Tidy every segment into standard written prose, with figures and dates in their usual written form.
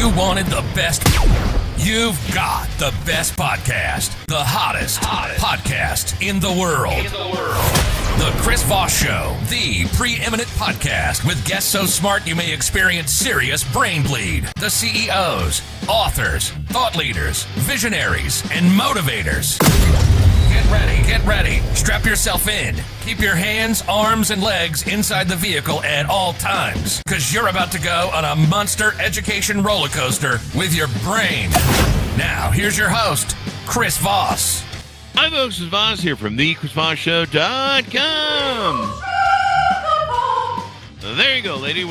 You wanted the best. You've got the best podcast. The hottest podcast in the world. The Chris Voss Show, the preeminent podcast with guests so smart you may experience serious brain bleed. The CEOs, authors, thought leaders, visionaries, and motivators. Get ready. Strap yourself in. Keep your hands, arms, and legs inside the vehicle at all times, because you're about to go on a monster education roller coaster with your brain. Now, here's your host, Chris Voss. Hi, folks. It's Voss here from thechrisvossshow.com. There you go, lady.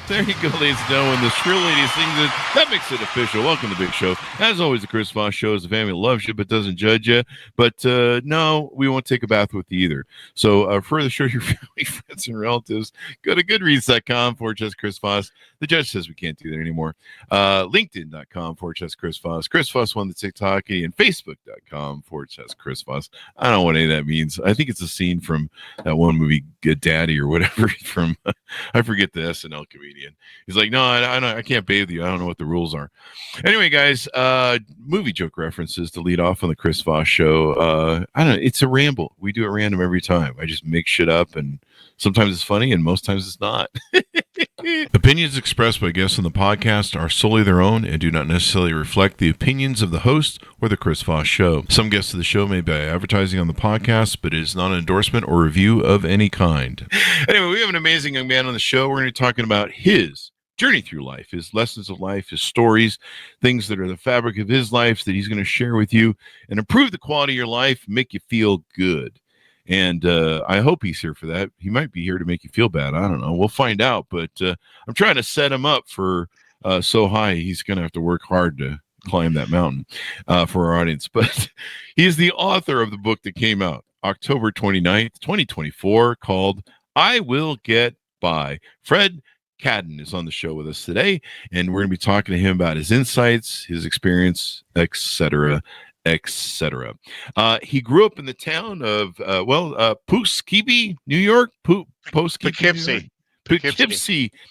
There you go, ladies and gentlemen. When the shrill lady sings it, that makes it official. Welcome to the big show. As always, the Chris Voss Show is a family that loves you but doesn't judge you. But no, we won't take a bath with you either. So further show your family, friends, and relatives. Go to goodreads.com/Chris Voss. The judge says we can't do that anymore. LinkedIn.com/Chris Voss. Chris Voss won the TikTok, and Facebook.com/Chris Voss. I don't know what any of that means. I think it's a scene from that one movie, Good Daddy or whatever, from I forget the SNL comedian. He's like, no, I can't bathe you. I don't know what the rules are. Anyway, guys, movie joke references to lead off on the Chris Voss Show. I don't know. It's a ramble. We do it random every time. I just make shit up, and sometimes it's funny, and most times it's not. Opinions expressed by guests on the podcast are solely their own and do not necessarily reflect the opinions of the host or the Chris Voss Show. Some guests of the show may be advertising on the podcast, but it is not an endorsement or review of any kind. Anyway, we have an amazing young man on the show. We're going to be talking about his journey through life, his lessons of life, his stories, things that are the fabric of his life that he's going to share with you and improve the quality of your life, make you feel good. And I hope he's here for that. He might be here to make you feel bad. I don't know. We'll find out. But I'm trying to set him up for so high he's going to have to work hard to climb that mountain for our audience. But he's the author of the book that came out October 29th, 2024, called I Will Get By. Fred Cadden is on the show with us today, and we're going to be talking to him about his insights, his experience, etc., etc. He grew up in the town of Poughkeepsie, New York. Poughkeepsie,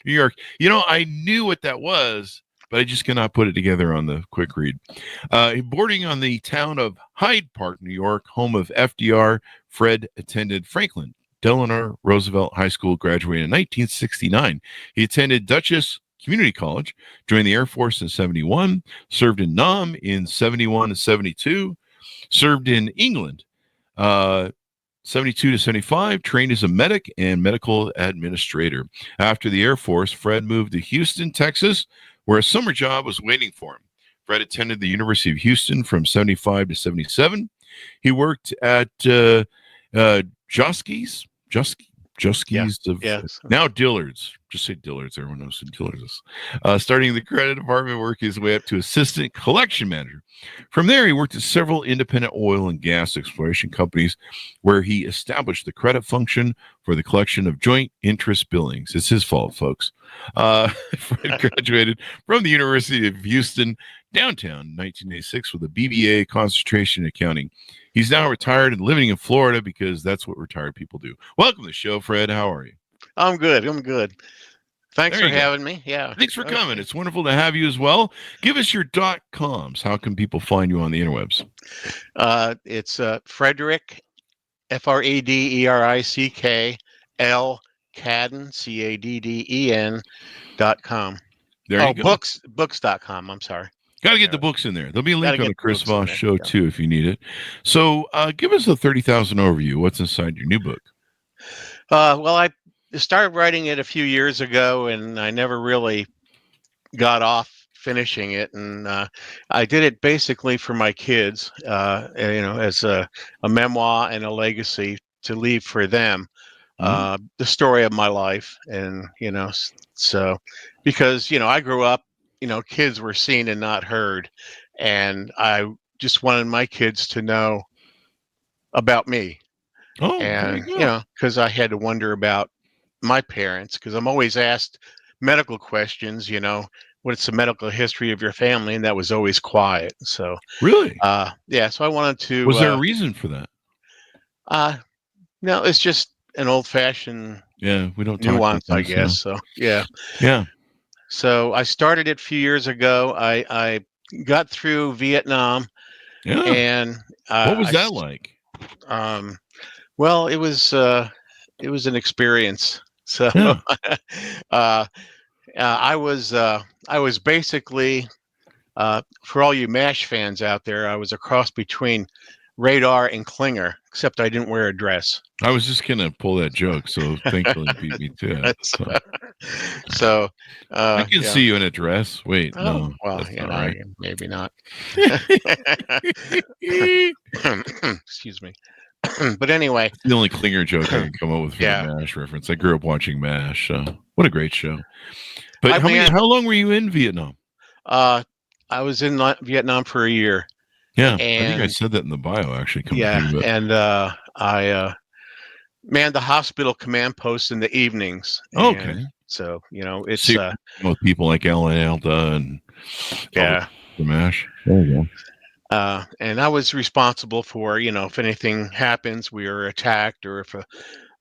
New York. You know, I knew what that was, but I just cannot put it together on the quick read. Boarding on the town of Hyde Park, New York, home of FDR, Fred attended Franklin Delano Roosevelt High School, graduated in 1969. He attended Dutchess Community College, joined the Air Force in 71, served in Nam in 71 and 72, served in England 72 to 75, trained as a medic and medical administrator. After the Air Force, Fred moved to Houston, Texas, where a summer job was waiting for him. Fred attended the University of Houston from 75 to 77. He worked at Joskies, now Dillard's. Just say Dillard's. Everyone knows who Dillard's is. Starting in the credit department, worked his way up to assistant collection manager. From there, he worked at several independent oil and gas exploration companies, where he established the credit function for the collection of joint interest billings. It's his fault, folks. Fred graduated from the University of Houston, downtown, in 1986, with a BBA concentration in accounting. He's now retired and living in Florida because that's what retired people do. Welcome to the show, Fred. How are you? I'm good. Thanks for having me. Yeah. Thanks for coming. It's wonderful to have you as well. Give us your .coms. How can people find you on the interwebs? It's Frederick, FREDERICK, L, Cadden, CADDEN.com. There you go. Books.com. I'm sorry. Got to get the books in there. There'll be a link on the Chris Voss Show, too, if you need it. So give us a 30,000 overview. What's inside your new book? Well, I started writing it a few years ago, and I never really got off finishing it. And I did it basically for my kids, as a memoir and a legacy to leave for them. The story of my life. And, so because, I grew up, kids were seen and not heard. And I just wanted my kids to know about me. Oh, and, because I had to wonder about my parents, because I'm always asked medical questions, what's the medical history of your family? And that was always quiet. So really? So I wanted to. Was there a reason for that? No, it's just an old fashioned we don't talk nuance, about I guess. So yeah. So I started it a few years ago. I got through Vietnam, Yeah. and What was that like? um, well, it was an experience. So Yeah. uh, I was basically for all you MASH fans out there, I was a cross between Radar and Klinger, except I didn't wear a dress. I was just gonna pull that joke, so thankfully you beat me to it. so, So so I can yeah. see you in a dress. Wait, Oh no, well, that's you not know, right. maybe not. Excuse me. But anyway, It's the only Klinger joke I can come up with for the yeah. MASH reference. I grew up watching MASH. What a great show! But I mean, how long were you in Vietnam? I was in Vietnam for a year, Yeah, I think I and said that in the bio. Actually, come to yeah, think of it. and I manned the hospital command post in the evenings, and Okay, so so it's you're with people like Ellen Alda and all yeah. the MASH. There you go. And I was responsible for, if anything happens, we are attacked, or if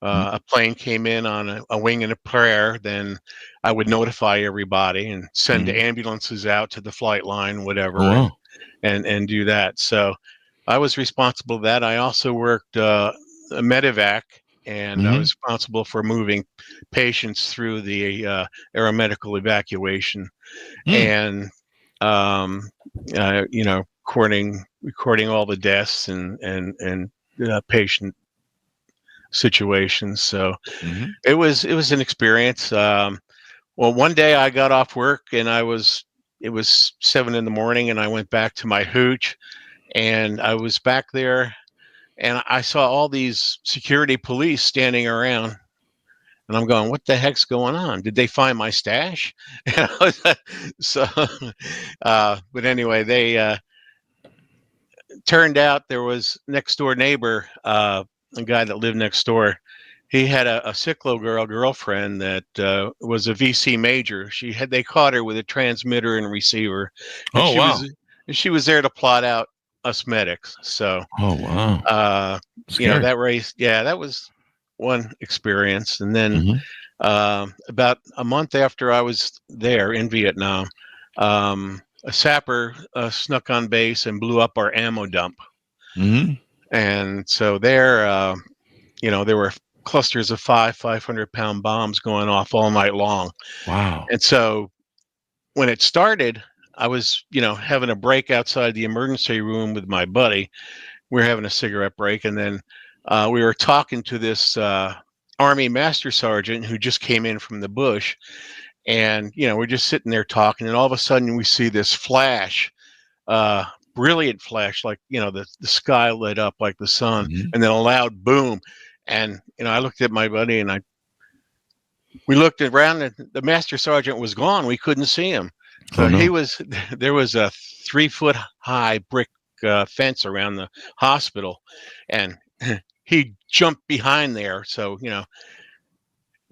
a plane came in on a wing and a prayer, then I would notify everybody and send Mhm. ambulances out to the flight line, Oh whatever, wow. and do that. So I was responsible for that. I also worked a medevac, and I Hmm. was responsible for moving patients through the aeromedical evacuation Mm. and recording all the deaths and patient situations. So Hmm. it was an experience. Well, one day I got off work and it was 7 in the morning, and I went back to my hooch, and I was back there, and I saw all these security police standing around. And I'm going, what the heck's going on? Did they find my stash? So, but anyway, they turned out there was next door neighbor, a guy that lived next door. He had a Ciclo girlfriend that was a VC major. They caught her with a transmitter and receiver, and Oh wow. she was there to plot out us medics. So, Oh wow. uh, Scary. that race, yeah, that was one experience. And then Hmm. about a month after I was there in Vietnam, a sapper snuck on base and blew up our ammo dump. Hmm. And so there were clusters of 500-pound bombs going off all night long. Wow. And so when it started, I was, having a break outside the emergency room with my buddy. We were having a cigarette break, and then we were talking to this Army Master Sergeant who just came in from the bush. And, we're just sitting there talking, and all of a sudden we see this flash, uh, brilliant flash, like, the sky lit up like the sun, Hmm. and then a loud boom. And, I looked at my buddy, and we looked around, and the Master Sergeant was gone. We couldn't see him. Oh So no. there was a 3-foot high brick fence around the hospital, and he jumped behind there. So,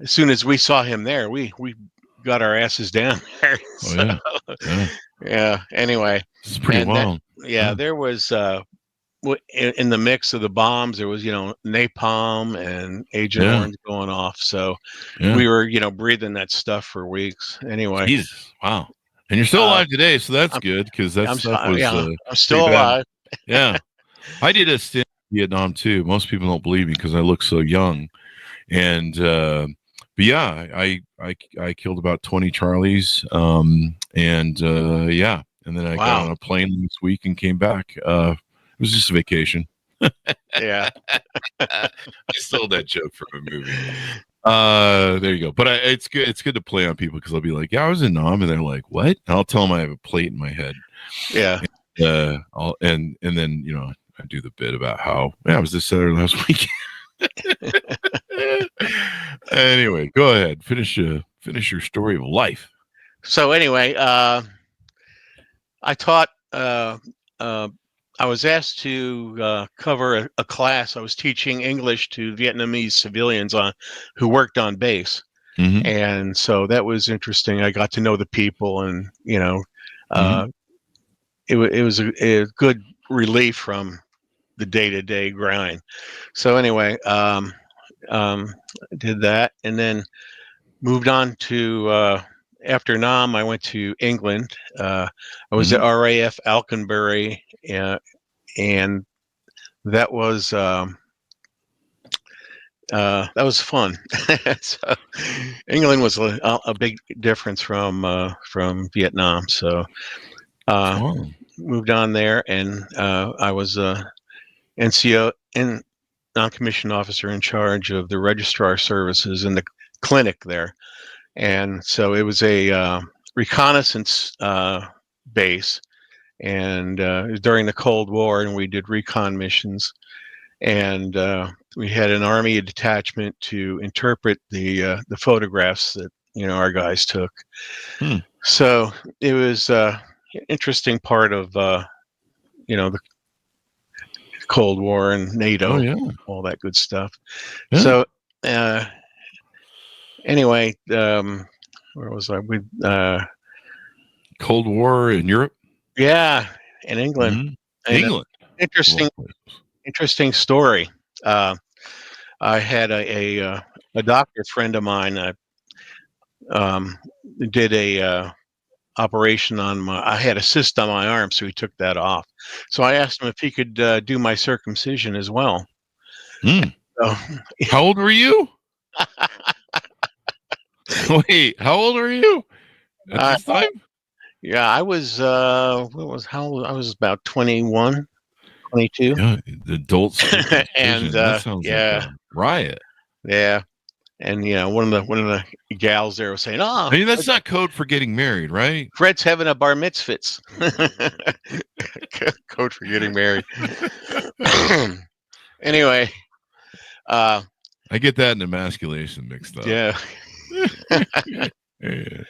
as soon as we saw him there, we got our asses down there. Oh So, yeah. Yeah. yeah. Anyway, This is pretty and that, wild. yeah, Yeah. there was in the mix of the bombs, there was napalm and Agent Yeah. Orange going off. So Yeah. we were breathing that stuff for weeks. Anyway, Jesus. Wow. And you're still uh, alive today, so that's I'm good because that stuff was yeah, I'm pretty still bad. alive. Yeah. I did a stint in Vietnam too. Most people don't believe me because I look so young. And but yeah, I killed about 20 Charlies. And yeah, and then I got Wow. on a plane this week and came back. It was just a vacation. Yeah. I stole that joke from a movie. There you go. But it's good. It's good to play on people because I'll be like, "Yeah, I was in Nam," and they're like, "What?" And I'll tell them I have a plate in my head. Yeah. And then I do the bit about how I was this Saturday last week. Anyway, go ahead. Finish your story of life. So anyway, I taught. I was asked to cover a class. I was teaching English to Vietnamese civilians who worked on base, Mm-hmm. and so that was interesting. I got to know the people, and Mm-hmm. uh, it was a good relief from the day-to-day grind. So anyway, I did that, and then moved on to after Nam, I went to England. I was Mhm. at RAF Alconbury, and that was fun. So England was a big difference from Vietnam. So Fun. moved on there, and I was NCO in non-commissioned officer in charge of the registrar services in the clinic there. And so it was a reconnaissance base, and it was during the Cold War, and we did recon missions. And we had an Army detachment to interpret the photographs that our guys took. Hmm. So it was an interesting part of the Cold War and Oh NATO, yeah. all that good stuff. Yeah. So uh, anyway, where was I? With Cold War in Europe. yeah, in England. Mhm. And England. interesting, Well, interesting story. I had a doctor friend of mine um, did a operation on my. I had a cyst on my arm, so he took that off. So I asked him if he could do my circumcision as well. hmm. So, How old were you? Wait, how old are you at uh, this time? yeah, I was what was how old? I was about 21, 22. Yeah, the adult And circumcision. That sounds like yeah, a riot. yeah, and one of the gals there was saying, "Oh, I mean, that's not code for getting married, right? Fred's having a bar mitzvahs." Code for getting married. Anyway, uh, I get that and emasculation mixed up. yeah, Yeah.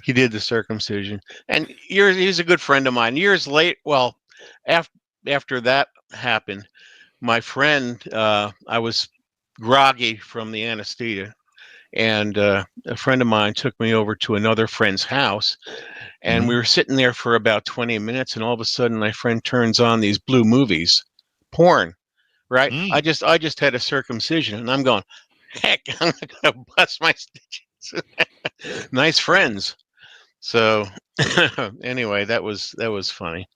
he did the circumcision, and he's a good friend of mine. Years late, well, after that happened, my friend, I was groggy from the anesthesia, and a friend of mine took me over to another friend's house, and we Mhm. were sitting there for about 20 minutes, and all of a sudden my friend turns on these blue movies, porn, right? Mm. I just had a circumcision, and I'm going, heck, I'm gonna bust my stitches. Nice friends. So anyway, that was funny.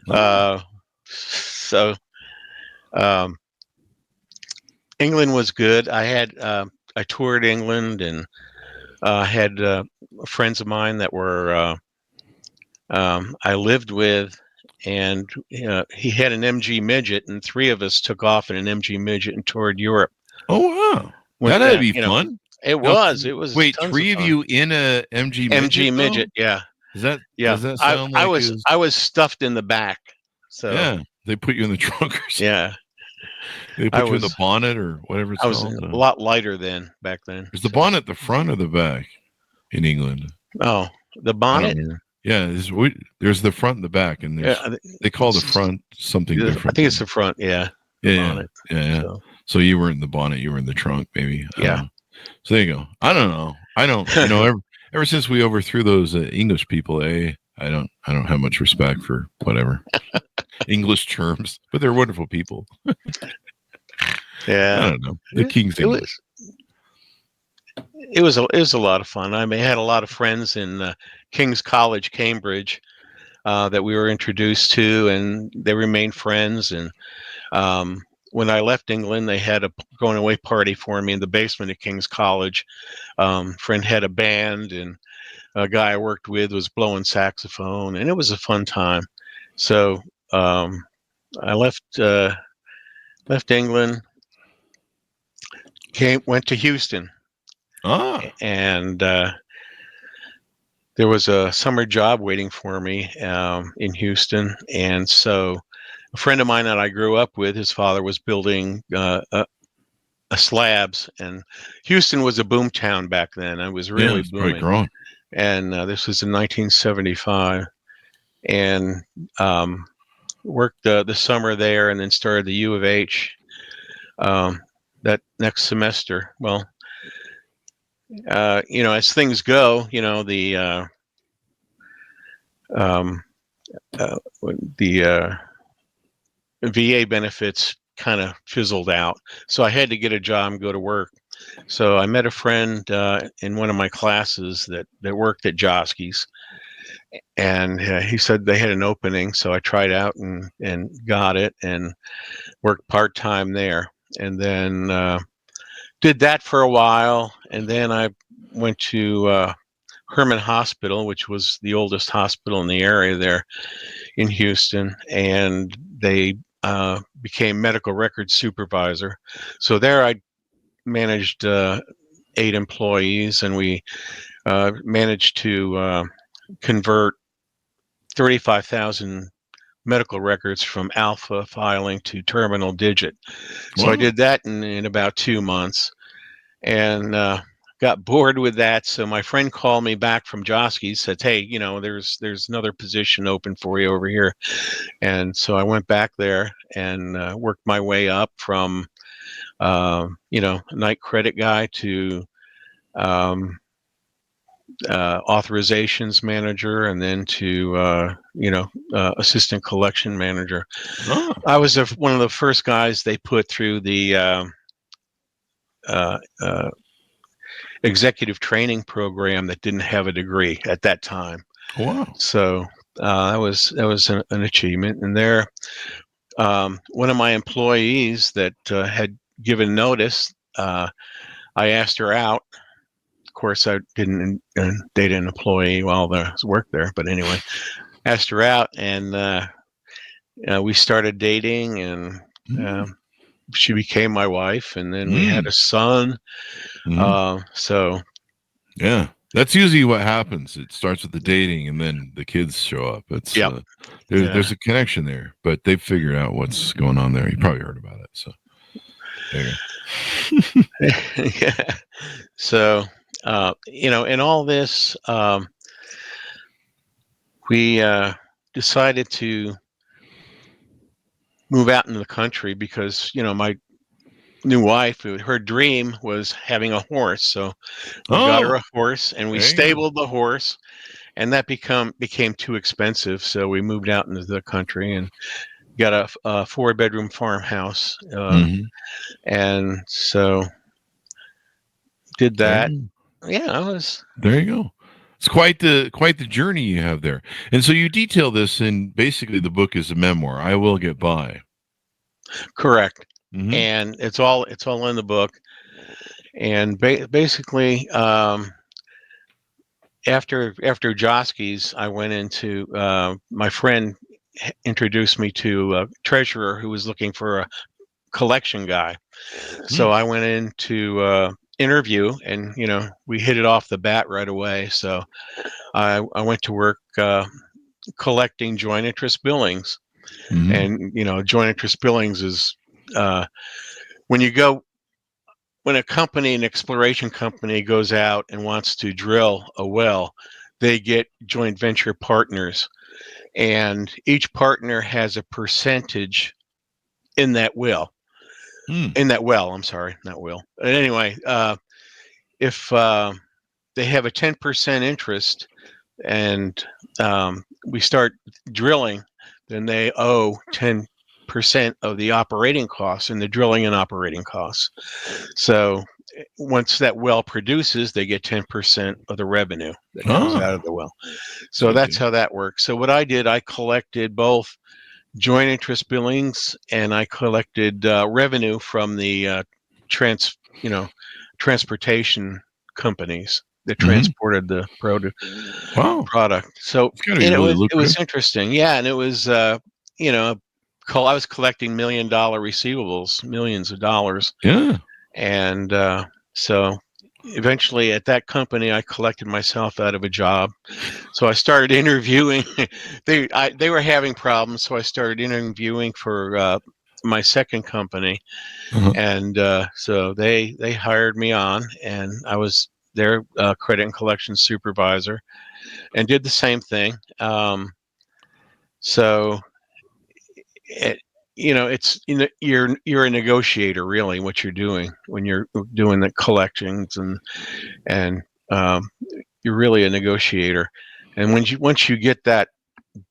Oh. So um, England was good. I toured England, and had friends of mine that were I lived with, and he had an MG midget, and three of us took off in an MG midget and toured Europe. Oh wow. Went That'd down, be fun. it Now, was it was wait, tons of three of fun. you in a MG midget MG though? midget, yeah, Does yeah. that I sound I like was is I was stuffed in the back, so yeah, they put you in the trunk or something. yeah, They I put you in the was bonnet or whatever it's I was called. a lot lighter then back then. Is the So bonnet the front or the back in England? oh, the I don't bonnet. know. Yeah, there's the front and the back, and Yeah, they call the front something I different. think it's the front. Yeah, the Yeah, bonnet. yeah. So So you weren't in the bonnet, you were in the trunk, maybe. I don't yeah. know. So there you go. I don't know. I don't. Ever since we overthrew those English people, I don't have much respect for whatever English terms, but they're wonderful people. I Yeah, don't know. The King's it English. was it was a lot of fun. I mean, I had a lot of friends in King's College, Cambridge, that we were introduced to, and they remained friends. And when I left England, they had a going away party for me in the basement of King's College. Friend had a band, and a guy I worked with was blowing saxophone, and it was a fun time. So I left England, went to Houston, Ah, and there was a summer job waiting for me in Houston. And so a friend of mine that I grew up with, his father was building a slabs, and Houston was a boom town back then. It was yeah, really it's probably booming. grown. And this was in 1975, and worked the summer there, and then started the U of H that next semester. Well, as things go, um, the VA benefits kind of fizzled out. So I had to get a job and go to work. So I met a friend in one of my classes that worked at Josky's, and he said they had an opening. So I tried out and got it and worked part-time there. And then did that for a while. And then I went to Herman Hospital, which was the oldest hospital in the area there in Houston, and they became medical records supervisor. So there I managed 8 employees, and we managed to convert 35,000 medical records from alpha filing to terminal digit. So Wow. I did that in about 2 months, and got bored with that. So my friend called me back from Josky's, said, "Hey, there's another position open for you over here." And so I went back there and worked my way up from night credit guy to authorizations manager, and then to assistant collection manager. Oh. I was one of the first guys they put through the executive training program that didn't have a degree at that time. Wow. So that was an achievement. And there, one of my employees that had given notice, I asked her out. Of course, I didn't date an employee while I worked there, but anyway, asked her out, and we started dating, and she became my wife, and then we had a son. So yeah, that's usually what happens. It starts with the dating, and then the kids show up. It's there's a connection there, but they've figured out what's going on there. You probably heard about it. So there you go. yeah. So in all this, we decided to move out into the country because my new wife, her dream was having a horse. So we got her a horse, and we stabled the horse, and that became too expensive. So we moved out into the country and got a 4-bedroom farmhouse, and so did that. There you go. It's quite the journey you have there. And so you detail this in basically the book is a memoir. I Will Get By. Correct. And it's all in the book. And basically, after Josky's, I went into my friend introduced me to a treasurer who was looking for a collection guy. So I went in to interview, and we hit it off the bat right away. So I went to work collecting joint interest billings, and joint interest billings is when an exploration company goes out and wants to drill a well, they get joint venture partners, and each partner has a percentage in that well. I'm sorry, not will. Anyway, if they have a 10% interest and we start drilling, then they owe 10% of the operating costs and the drilling and operating costs. So once that well produces, they get 10% of the revenue that comes out of the well. So that's how that works. So what I did, I collected both joint interest billings, and I collected revenue from the transportation companies that transported the product. So it was interesting. Yeah, and it was I was collecting $1 million receivables, millions of dollars. Yeah. And so eventually at that company, I collected myself out of a job. So I started interviewing. They were having problems, so I started interviewing for my second company, and so they hired me on, and I was their credit and collection supervisor, and did the same thing. So you're a negotiator, really, what you're doing when you're doing the collections, and you're really a negotiator. And once you get that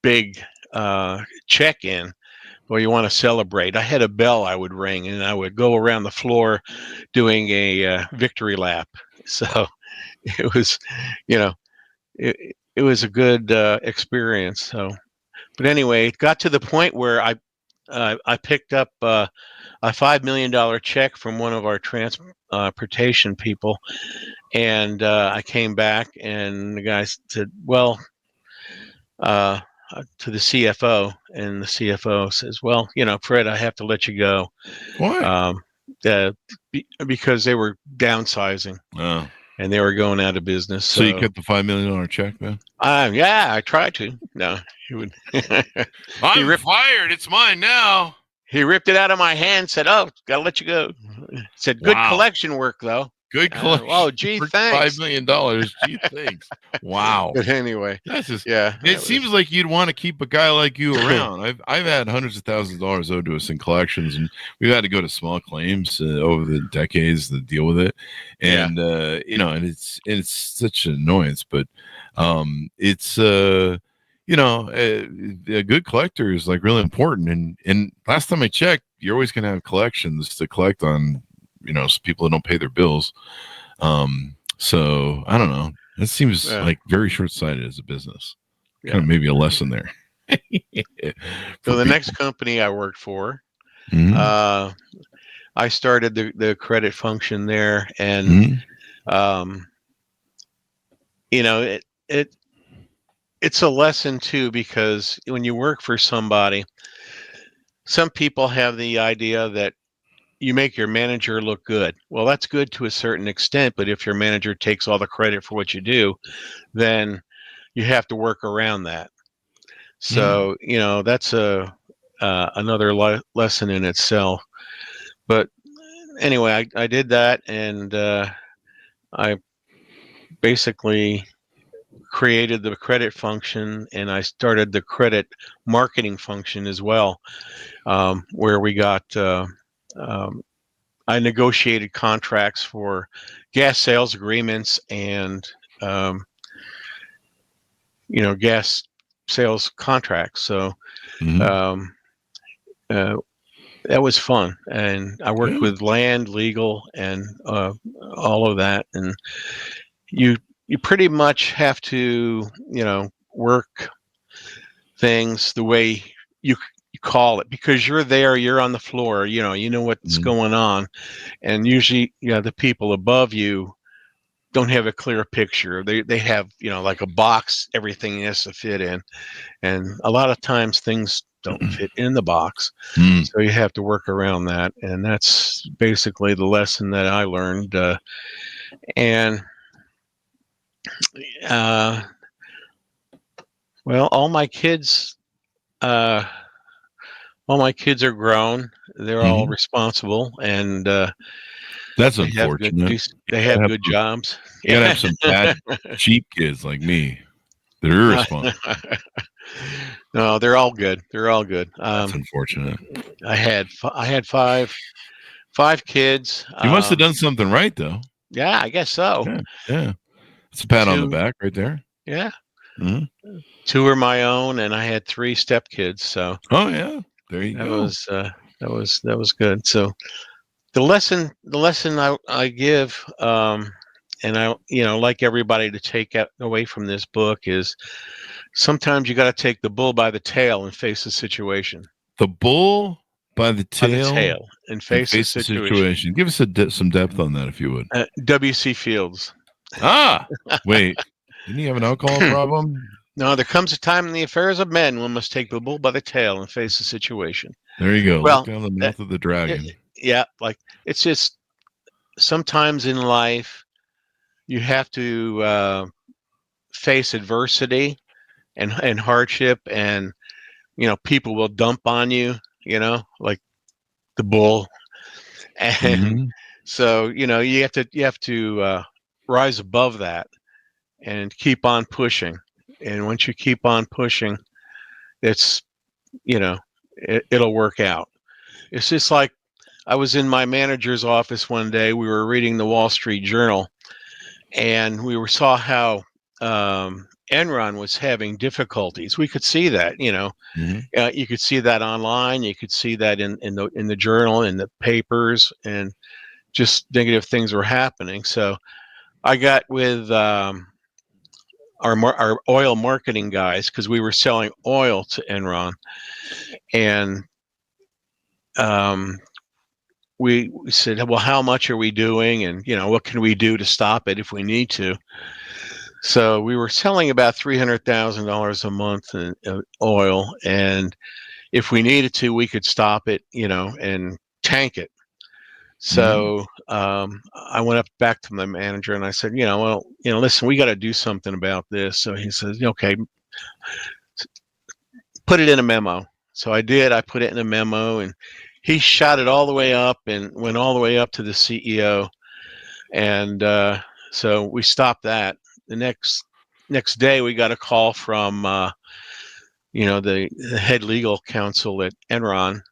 big check in, well, you want to celebrate. I had a bell I would ring, and I would go around the floor doing a victory lap. So it was, you know, it was a good experience. So, but anyway, it got to the point where I picked up a $5 million check from one of our transportation people, and I came back, and the guy said, "Well," to the CFO, and the CFO says, "Well, Fred, I have to let you go, Why? um, because they were downsizing Oh. and they were going out of business." So you kept the $5 million check, man? Yeah, I tried to. No, he would. I'm fired. It's mine now. He ripped it out of my hand. Said, "Oh, gotta let you go." Said, "Good Wow. collection work, though." Good collection. Oh, gee, for thanks. $5 million. Gee, thanks. Wow. But anyway, That's just, yeah. it seems like you'd want to keep a guy like you around. I've had hundreds of thousands of dollars owed to us in collections, and we've had to go to small claims over the decades to deal with it. And and it's such an annoyance, but it's a good collector is like really important. And last time I checked, you're always going to have collections to collect on, people that don't pay their bills. So I don't know. It seems like very short-sighted as a business. Yeah. Kind of maybe a lesson there. So the next company I worked for, mm-hmm. I started the credit function there, and it's a lesson too, because when you work for somebody, some people have the idea that you make your manager look good. Well, that's good to a certain extent, but if your manager takes all the credit for what you do, then you have to work around that. So, that's another lesson in itself. But anyway, I did that, and I basically created the credit function, and I started the credit marketing function as well, where we got I negotiated contracts for gas sales agreements and gas sales contracts. So that was fun, and I worked with land, legal, and all of that. And you pretty much have to work things the way you call it, because you're there, you're on the floor, you know what's going on, and usually the people above you don't have a clear picture. They have like a box everything has to fit in, and a lot of times things don't fit in the box, so you have to work around that. And that's basically the lesson that I learned. And well, all my kids are grown. They're all responsible, and that's unfortunate. They have good jobs. You gotta have some bad, cheap kids like me. They're irresponsible. No, they're all good. They're all good. That's unfortunate. I had five kids. You must have done something right, though. Yeah, I guess so. Yeah. It's a pat on the back right there. Yeah. 2 are my own, and I had 3 stepkids. So. Oh yeah, there you go. That was good. So the lesson I give, and I like everybody to take away from this book, is sometimes you got to take the bull by the tail and face the situation. The bull by the tail, and face the situation. Give us some depth on that, if you would. W.C. Fields. Wait, didn't he have an alcohol problem? No, there comes a time in the affairs of men one must take the bull by the tail and face the situation. There you go. Well, look down the mouth of the dragon. Like it's just sometimes in life you have to face adversity and hardship, and people will dump on you, like the bull, and so you have to rise above that and keep on pushing. And once you keep on pushing, it's it'll work out. It's just like I was in my manager's office one day. We were reading the Wall Street Journal, and we saw how Enron was having difficulties. We could see that, you could see that online. You could see that in the journal, in the papers, and just negative things were happening. So I got with our oil marketing guys, because we were selling oil to Enron, and we said, well, how much are we doing, and what can we do to stop it if we need to? So we were selling about $300,000 a month in oil, and if we needed to, we could stop it, and tank it. So I went up back to my manager and I said, listen, we got to do something about this. So he says, okay, put it in a memo. So I did. I put it in a memo, and he shot it all the way up and went all the way up to the CEO. And so we stopped that. The next day, we got a call from the head legal counsel at Enron,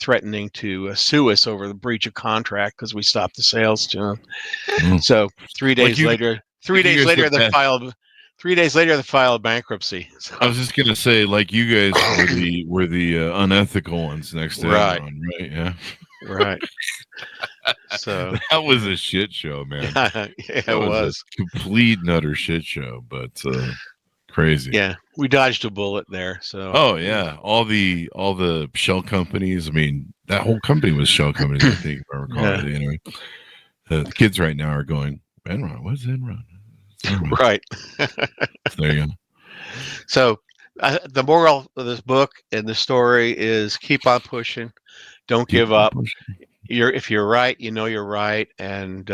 threatening to sue us over the breach of contract because we stopped the sales to him. So 3 days later, they filed bankruptcy. So, I was just gonna say, like, you guys were the unethical ones next to right. Enron, right? Yeah, right. So that was a shit show, man. It was a complete and utter shit show, but crazy. Yeah, we dodged a bullet there. So oh yeah, all the shell companies. I mean, that whole company was shell companies. I think, if I recall it. Anyway, the kids right now are going, Enron. What's Enron? Right. There you go. So the moral of this book and the story is keep on pushing. Don't give up. If you're right, you're right. And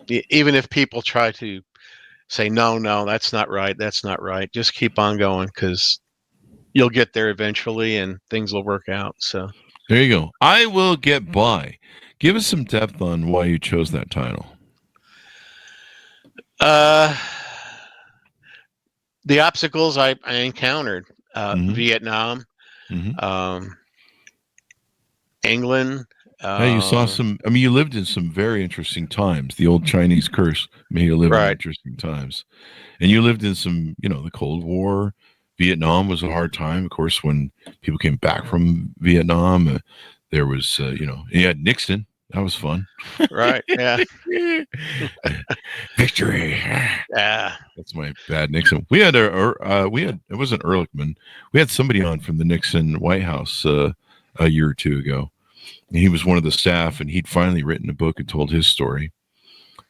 even if people try to say, no, that's not right, just keep on going, because you'll get there eventually and things will work out. So there you go. I Will Get By. Give us some depth on why you chose that title. The obstacles I encountered, Vietnam, England. You saw some. I mean, you lived in some very interesting times. The old Chinese curse made you live in interesting times, and you lived in some. The Cold War. Vietnam was a hard time, of course, when people came back from Vietnam. There was, you had Nixon. That was fun. Right. Yeah. Victory. Yeah. That's my bad Nixon. We had it wasn't Ehrlichman. We had somebody on from the Nixon White House a year or two ago. And he was one of the staff, and he'd finally written a book and told his story.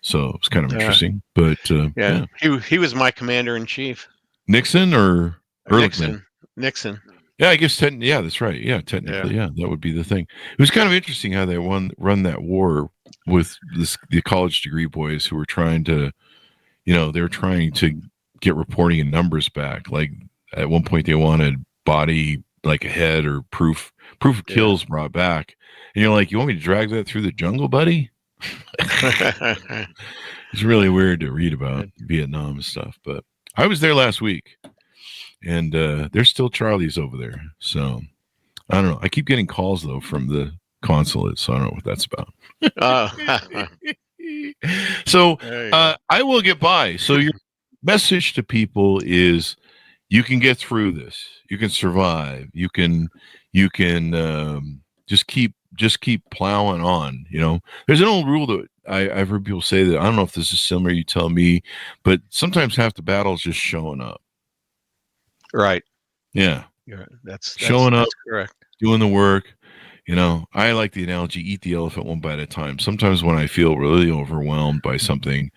So it was kind of interesting. But yeah, he was my commander in chief. Nixon or Ehrlichman? Nixon. Yeah, I guess yeah, that's right. Yeah, technically, yeah, that would be the thing. It was kind of interesting how they run that war with the college degree boys who were trying to, they were trying to get reporting and numbers back. Like at one point, they wanted body, like a head or proof of kills brought back, and you're like, you want me to drag that through the jungle, buddy? It's really weird to read about Vietnam and stuff, but I was there last week. And there's still Charlies over there. So I don't know. I keep getting calls, though, from the consulate. So I don't know what that's about. So I Will Get By. So your message to people is you can get through this. You can survive. You can just keep plowing on. There's an old rule that I've heard people say that, I don't know if this is similar, you tell me, but sometimes half the battle is just showing up. Right. Yeah. That's showing up, correct. Doing the work. I like the analogy, eat the elephant one bite at a time. Sometimes when I feel really overwhelmed by something,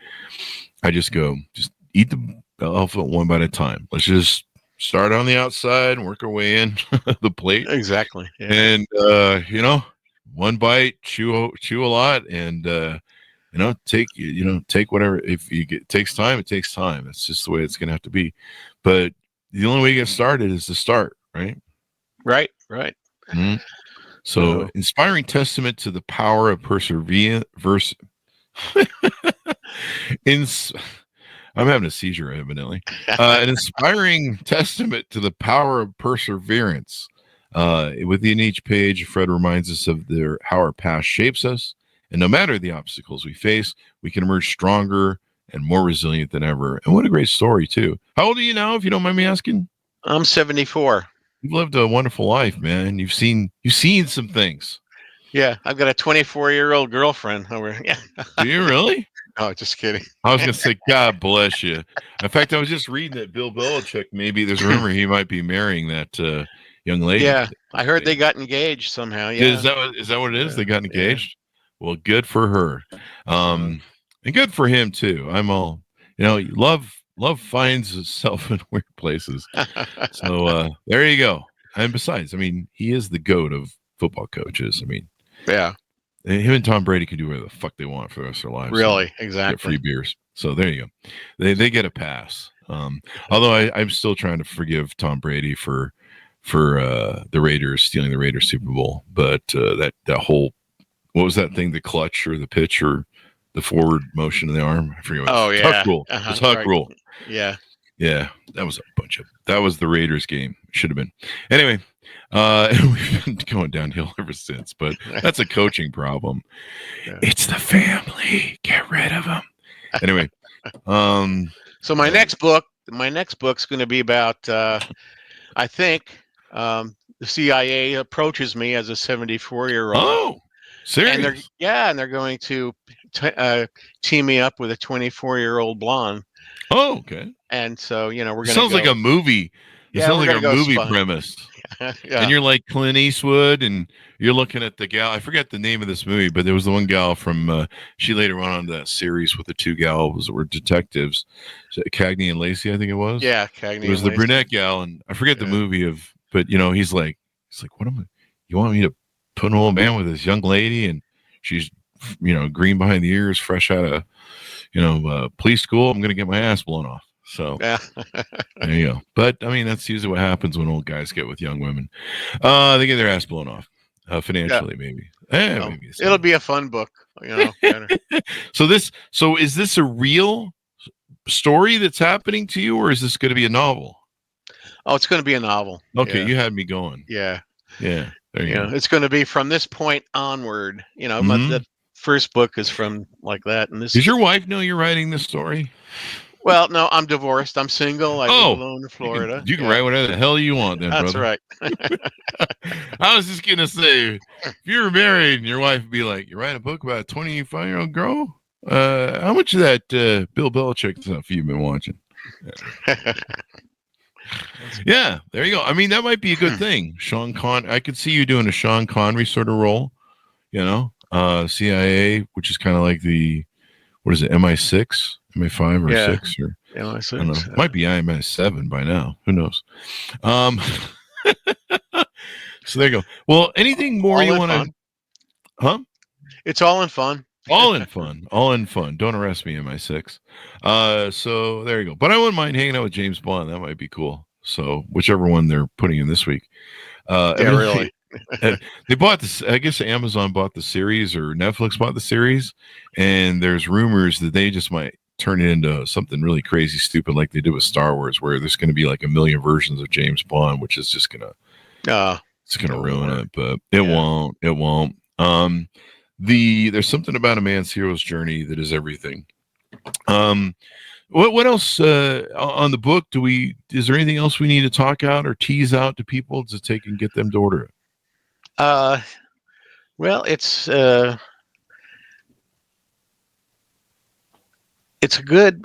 I just go, just eat the elephant one bite at a time. Let's just start on the outside and work our way in the plate. Exactly. Yeah. And, one bite, chew a lot, and, take whatever. If it takes time, it takes time. That's just the way it's going to have to be. But the only way to get started is to start, right? Right. Mm-hmm. So, inspiring testament to the power of perseverance. I'm having a seizure, evidently. An inspiring testament to the power of perseverance. Within each page, Fred reminds us of how our past shapes us. And no matter the obstacles we face, we can emerge stronger and more resilient than ever. And what a great story, too. How old are you now, if you don't mind me asking? I'm 74. You've lived a wonderful life, man. You've seen some things. Yeah, I've got a 24-year-old girlfriend over. Yeah. Do you really? Oh, just kidding. I was going to say, God bless you. In fact, I was just reading that Bill Belichick, maybe there's a rumor he might be marrying that young lady. Yeah, I heard they got engaged somehow. Yeah. Is that what it is? They got engaged? Yeah. Well, good for her. And good for him, too. I'm all, love finds itself in weird places. So there you go. And besides, I mean, he is the GOAT of football coaches. I mean, yeah. Him and Tom Brady can do whatever the fuck they want for the rest of their lives. Really, so exactly. Get free beers. So there you go. They get a pass. Although I'm still trying to forgive Tom Brady for the Raiders stealing the Raiders Super Bowl. But that whole, what was that thing? The clutch or the pitch or the forward motion of the arm? I forget. Tuck rule. The tuck rule. Yeah. Yeah. That was the Raiders game. Should have been. Anyway. We've been going downhill ever since, but that's a coaching problem. Yeah. It's the family. Get rid of them. Anyway, so my next book's going to be about. I think the CIA approaches me as a 74-year-old. Oh, serious? And they're going to team me up with a 24-year-old blonde. Oh, okay. And so we're going to. Sounds like a movie. It sounds like a movie premise. Yeah. And you're like Clint Eastwood, and you're looking at the gal. I forget the name of this movie, but there was the one gal from. She later went on to that series with the two gals that were detectives, Cagney and Lacey, I think it was. Yeah, Cagney. It was the brunette gal, and I forget the movie of. But he's like, what am I? You want me to put an old man with this young lady, and she's green behind the ears, fresh out of police school. I'm gonna get my ass blown off. So there you go. But I mean, that's usually what happens when old guys get with young women. They get their ass blown off financially, maybe. Maybe it'll be a fun book, So is this a real story that's happening to you, or is this going to be a novel? Oh, it's going to be a novel. Okay, you had me going. Yeah. There you go. It's going to be from this point onward. The first book is from like that, and this. Does your wife know you're writing this story? Well, no, I'm divorced. I'm single. I live alone in Florida. You can write whatever the hell you want then, That's brother. Right. I was just going to say, if you were married and your wife would be like, you write a book about a 25-year-old girl? How much of that Bill Belichick stuff you've been watching? Yeah, there you go. I mean, that might be a good thing. Sean Connery. I could see you doing a Sean Connery sort of role, CIA, which is kind of like the, what is it, MI6? MI5 or 6 or MI6. I don't know. Might be IMS7 by now. Who knows? So there you go. Well, anything more you want to? Huh? It's all in fun. All in fun. All in fun. Don't arrest me, MI6. So there you go. But I wouldn't mind hanging out with James Bond. That might be cool. So whichever one they're putting in this week. Really. They bought this. I guess Amazon bought the series or Netflix bought the series, and there's rumors that they just might turn it into something really crazy, stupid, like they did with Star Wars, where there's going to be like a million versions of James Bond, which is just gonna, it's gonna ruin it. But it won't. It won't. There's something about a man's hero's journey that is everything. What else on the book is there anything else we need to talk out or tease out to people to take and get them to order it? Well, it's a good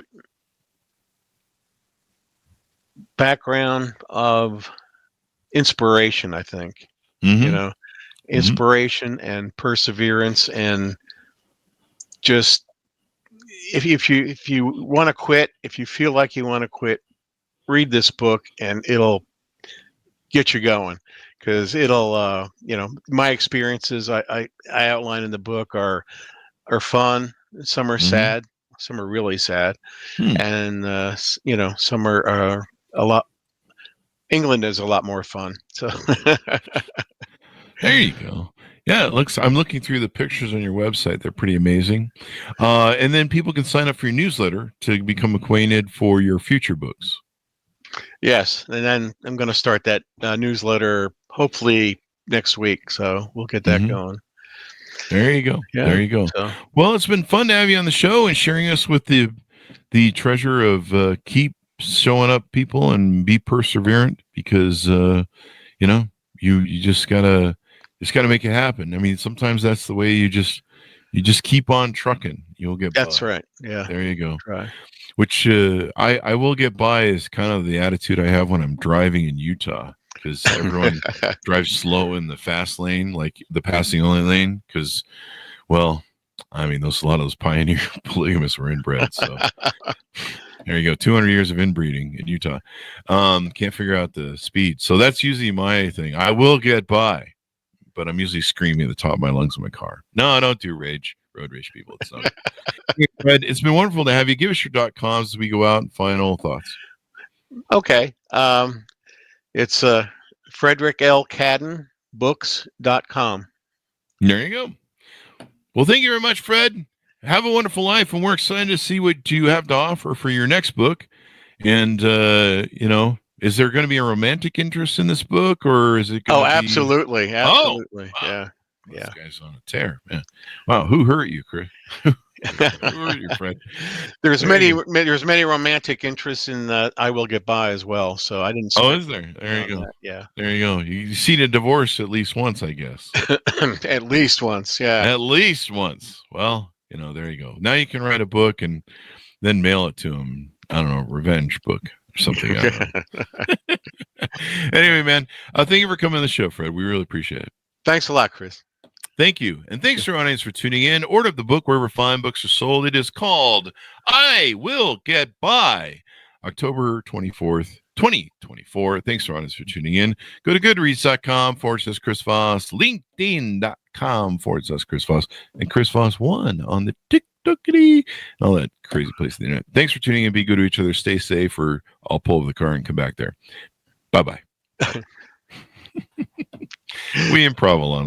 background of inspiration, I think. Mm-hmm. Inspiration and perseverance, and just if you want to quit, if you feel like you want to quit, read this book and it'll get you going. Because it'll, my experiences I outline in the book are fun. Some are sad. Some are really sad. And, some are a lot. England is a lot more fun. So there you go. Yeah, I'm looking through the pictures on your website. They're pretty amazing. And then people can sign up for your newsletter to become acquainted for your future books. Yes. And then I'm going to start that newsletter hopefully next week. So we'll get that going. There you go. Yeah, there you go. So. Well, it's been fun to have you on the show and sharing us with the the treasure of keep showing up, people, and be perseverant, because you just gotta make it happen. I mean, sometimes that's the way you just keep on trucking. You'll get That's by. right. Yeah. There you go. Right. Which I will get by is kind of the attitude I have when I'm driving in Utah, because everyone drives slow in the fast lane, like the passing only lane, because, well, I mean, a lot of those pioneer polygamists were inbred. So there you go. 200 years of inbreeding in Utah. Can't figure out the speed. So that's usually my thing. I will get by, but I'm usually screaming at the top of my lungs in my car. No, I don't do road rage, people. It's not. Fred, it's been wonderful to have you. Give us your .coms as we go out, and final thoughts. Okay. It's Frederick L. Cadden books.com. There you go. Well, thank you very much, Fred. Have a wonderful life, and we're excited to see what you have to offer for your next book. And, is there going to be a romantic interest in this book, or is it going to be... Absolutely. Absolutely. Oh, wow. Yeah. This guy's on a tear, man. Wow, who hurt you, Chris? Who hurt you, Fred? There's many romantic interests in I Will Get By as well. So I didn't. Oh, is there? There you go. That. Yeah. There you go. You've seen a divorce at least once, I guess. At least once. Yeah. At least once. Well, there you go. Now you can write a book and then mail it to him. I don't know, revenge book or something. I don't know. Anyway, man, thank you for coming on the show, Fred. We really appreciate it. Thanks a lot, Chris. Thank you. And thanks to our audience for tuning in. Order the book wherever fine books are sold. It is called I Will Get By, October 24th, 2024. Thanks to our audience for tuning in. Go to goodreads.com/Chris Voss, LinkedIn.com/Chris Voss, and Chris Voss 1 on the TikTokity, all that crazy place on the internet. Thanks for tuning in. Be good to each other. Stay safe, or I'll pull over the car and come back there. Bye-bye. We improv a lot.